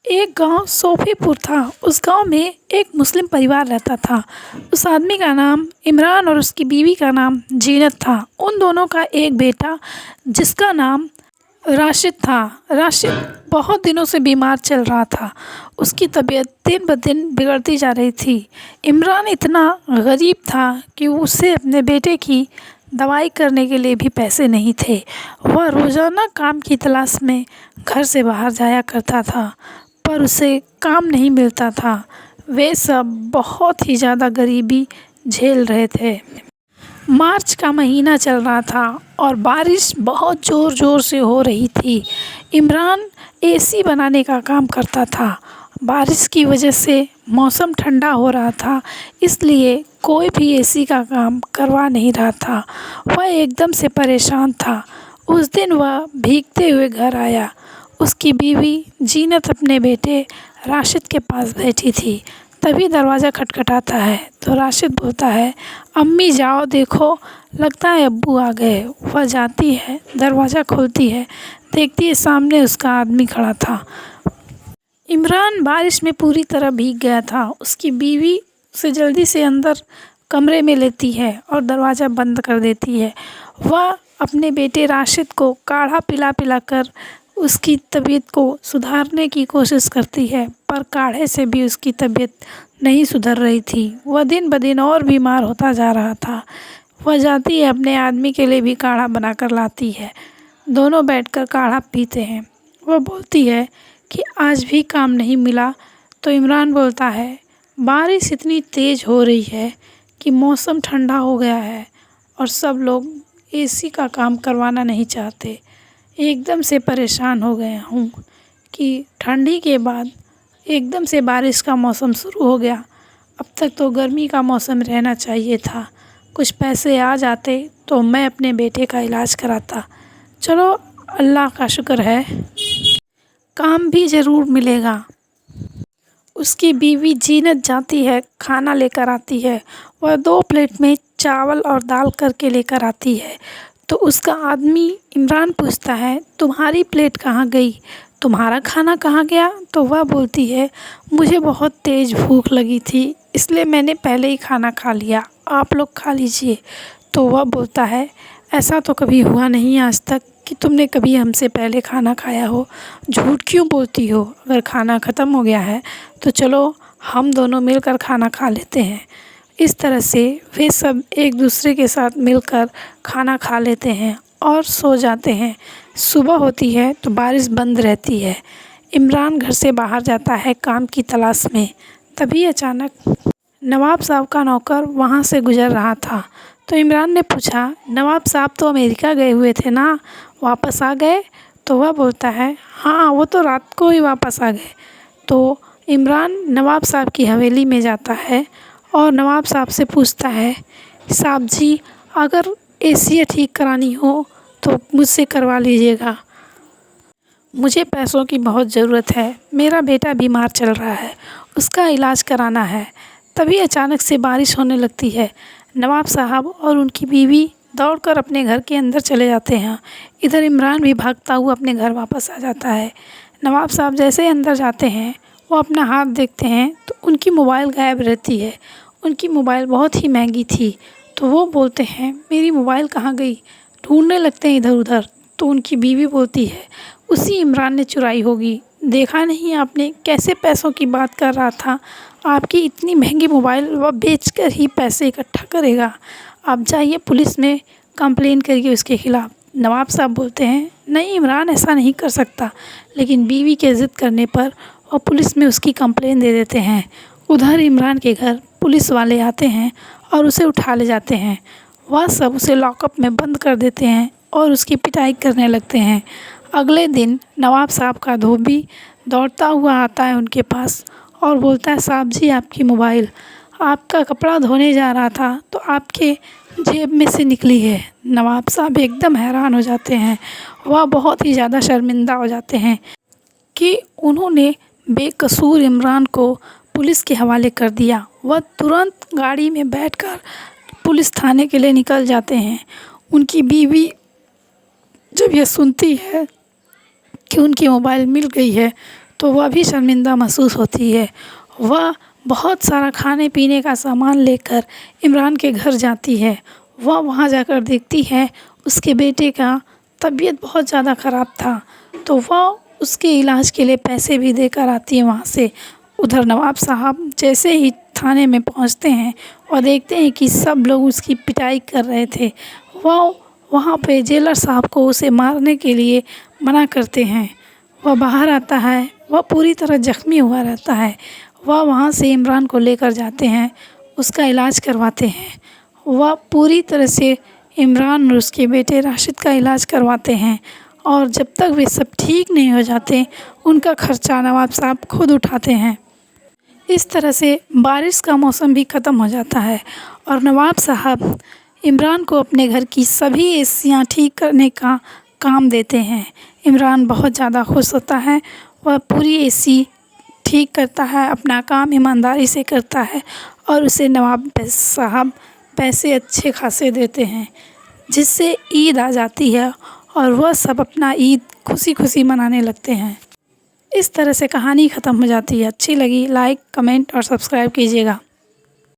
एक गांव सोफीपुर था। उस गांव में एक मुस्लिम परिवार रहता था। उस आदमी का नाम इमरान और उसकी बीवी का नाम जीनत था। उन दोनों का एक बेटा जिसका नाम राशिद था। राशिद बहुत दिनों से बीमार चल रहा था। उसकी तबीयत दिन ब दिन बिगड़ती जा रही थी। इमरान इतना गरीब था कि उसे अपने बेटे की दवाई करने के लिए भी पैसे नहीं थे। वह रोज़ाना काम की तलाश में घर से बाहर जाया करता था, पर उसे काम नहीं मिलता था। वे सब बहुत ही ज़्यादा गरीबी झेल रहे थे। मार्च का महीना चल रहा था और बारिश बहुत ज़ोर ज़ोर से हो रही थी। इमरान एसी बनाने का काम करता था। बारिश की वजह से मौसम ठंडा हो रहा था, इसलिए कोई भी एसी का काम करवा नहीं रहा था। वह एकदम से परेशान था। उस दिन वह भीगते हुए घर आया। उसकी बीवी जीनत अपने बेटे राशिद के पास बैठी थी। तभी दरवाज़ा खटखटाता है तो राशिद बोलता है, अम्मी जाओ देखो, लगता है अब्बू आ गए। वह जाती है, दरवाज़ा खोलती है, देखती है सामने उसका आदमी खड़ा था। इमरान बारिश में पूरी तरह भीग गया था। उसकी बीवी उसे जल्दी से अंदर कमरे में लेती है और दरवाज़ा बंद कर देती है। वह अपने बेटे राशिद को काढ़ा पिला पिला कर उसकी तबीयत को सुधारने की कोशिश करती है, पर काढ़े से भी उसकी तबीयत नहीं सुधर रही थी। वह दिन ब दिन और बीमार होता जा रहा था। वह जाती है, अपने आदमी के लिए भी काढ़ा बना कर लाती है। दोनों बैठकर काढ़ा पीते हैं। वह बोलती है कि आज भी काम नहीं मिला, तो इमरान बोलता है, बारिश इतनी तेज़ हो रही है कि मौसम ठंडा हो गया है और सब लोग एसी का काम करवाना नहीं चाहते। एकदम से परेशान हो गया हूँ कि ठंडी के बाद एकदम से बारिश का मौसम शुरू हो गया। अब तक तो गर्मी का मौसम रहना चाहिए था। कुछ पैसे आ जाते तो मैं अपने बेटे का इलाज कराता। चलो, अल्लाह का शुक्र है, काम भी ज़रूर मिलेगा। उसकी बीवी जीनत जाती है, खाना लेकर आती है। वह 2 प्लेट में चावल और दाल करके लेकर आती है। तो उसका आदमी इमरान पूछता है, तुम्हारी प्लेट कहाँ गई, तुम्हारा खाना कहाँ गया? तो वह बोलती है, मुझे बहुत तेज़ भूख लगी थी, इसलिए मैंने पहले ही खाना खा लिया, आप लोग खा लीजिए। तो वह बोलता है, ऐसा तो कभी हुआ नहीं आज तक कि तुमने कभी हमसे पहले खाना खाया हो। झूठ क्यों बोलती हो? अगर खाना ख़त्म हो गया है तो चलो हम दोनों मिलकर खाना खा लेते हैं। इस तरह से वे सब एक दूसरे के साथ मिलकर खाना खा लेते हैं और सो जाते हैं। सुबह होती है तो बारिश बंद रहती है। इमरान घर से बाहर जाता है काम की तलाश में। तभी अचानक नवाब साहब का नौकर वहाँ से गुज़र रहा था। तो इमरान ने पूछा, नवाब साहब तो अमेरिका गए हुए थे ना, वापस आ गए? तो वह बोलता है, हाँ वो तो रात को ही वापस आ गए। तो इमरान नवाब साहब की हवेली में जाता है और नवाब साहब से पूछता है, साहब जी, अगर एसी ठीक करानी हो तो मुझसे करवा लीजिएगा, मुझे पैसों की बहुत ज़रूरत है, मेरा बेटा बीमार चल रहा है, उसका इलाज कराना है। तभी अचानक से बारिश होने लगती है। नवाब साहब और उनकी बीवी दौड़कर अपने घर के अंदर चले जाते हैं। इधर इमरान भी भागता हुआ अपने घर वापस आ जाता है। नवाब साहब जैसे ही अंदर जाते हैं, वो अपना हाथ देखते हैं तो उनकी मोबाइल गायब रहती है। उनकी मोबाइल बहुत ही महंगी थी। तो वो बोलते हैं, मेरी मोबाइल कहाँ गई? ढूंढने लगते हैं इधर उधर। तो उनकी बीवी बोलती है, उसी इमरान ने चुराई होगी, देखा नहीं आपने कैसे पैसों की बात कर रहा था? आपकी इतनी महंगी मोबाइल वह बेचकर ही पैसे इकट्ठा करेगा। आप जाइए पुलिस में कंप्लेन करिए उसके ख़िलाफ़। नवाब साहब बोलते हैं, नहीं, इमरान ऐसा नहीं कर सकता। लेकिन बीवी के ज़िद करने पर वह पुलिस में उसकी कंप्लेन दे देते हैं। उधर इमरान के घर पुलिस वाले आते हैं और उसे उठा ले जाते हैं। वह सब उसे लॉकअप में बंद कर देते हैं और उसकी पिटाई करने लगते हैं। अगले दिन नवाब साहब का धोबी दौड़ता हुआ आता है उनके पास और बोलता है, साहब जी, आपकी मोबाइल, आपका कपड़ा धोने जा रहा था तो आपके जेब में से निकली है। नवाब साहब एकदम हैरान हो जाते हैं। वह बहुत ही ज़्यादा शर्मिंदा हो जाते हैं कि उन्होंने बेकसूर इमरान को पुलिस के हवाले कर दिया। वह तुरंत गाड़ी में बैठकर पुलिस थाने के लिए निकल जाते हैं। उनकी बीवी जब यह सुनती है कि उनकी मोबाइल मिल गई है तो वह भी शर्मिंदा महसूस होती है। वह बहुत सारा खाने पीने का सामान लेकर इमरान के घर जाती है। वह वहाँ जाकर देखती है उसके बेटे का तबीयत बहुत ज़्यादा ख़राब था, तो वह उसके इलाज के लिए पैसे भी देकर आती है वहाँ से। उधर नवाब साहब जैसे ही थाने में पहुँचते हैं और देखते हैं कि सब लोग उसकी पिटाई कर रहे थे, वह वहाँ पे जेलर साहब को उसे मारने के लिए मना करते हैं। वह बाहर आता है, वह पूरी तरह ज़ख्मी हुआ रहता है। वह वहाँ से इमरान को लेकर जाते हैं, उसका इलाज करवाते हैं। वह पूरी तरह से इमरान और उसके बेटे राशिद का इलाज करवाते हैं और जब तक वे सब ठीक नहीं हो जाते उनका खर्चा नवाब साहब खुद उठाते हैं। इस तरह से बारिश का मौसम भी ख़त्म हो जाता है और नवाब साहब इमरान को अपने घर की सभी एसियाँ ठीक करने का काम देते हैं। इमरान बहुत ज़्यादा खुश होता है। वह पूरी एसी ठीक करता है, अपना काम ईमानदारी से करता है और उसे नवाब साहब पैसे अच्छे खासे देते हैं, जिससे ईद आ जाती है और वह सब अपना ईद खुशी खुशी मनाने लगते हैं। इस तरह से कहानी ख़त्म हो जाती है। अच्छी लगी लाइक, कमेंट और सब्सक्राइब कीजिएगा।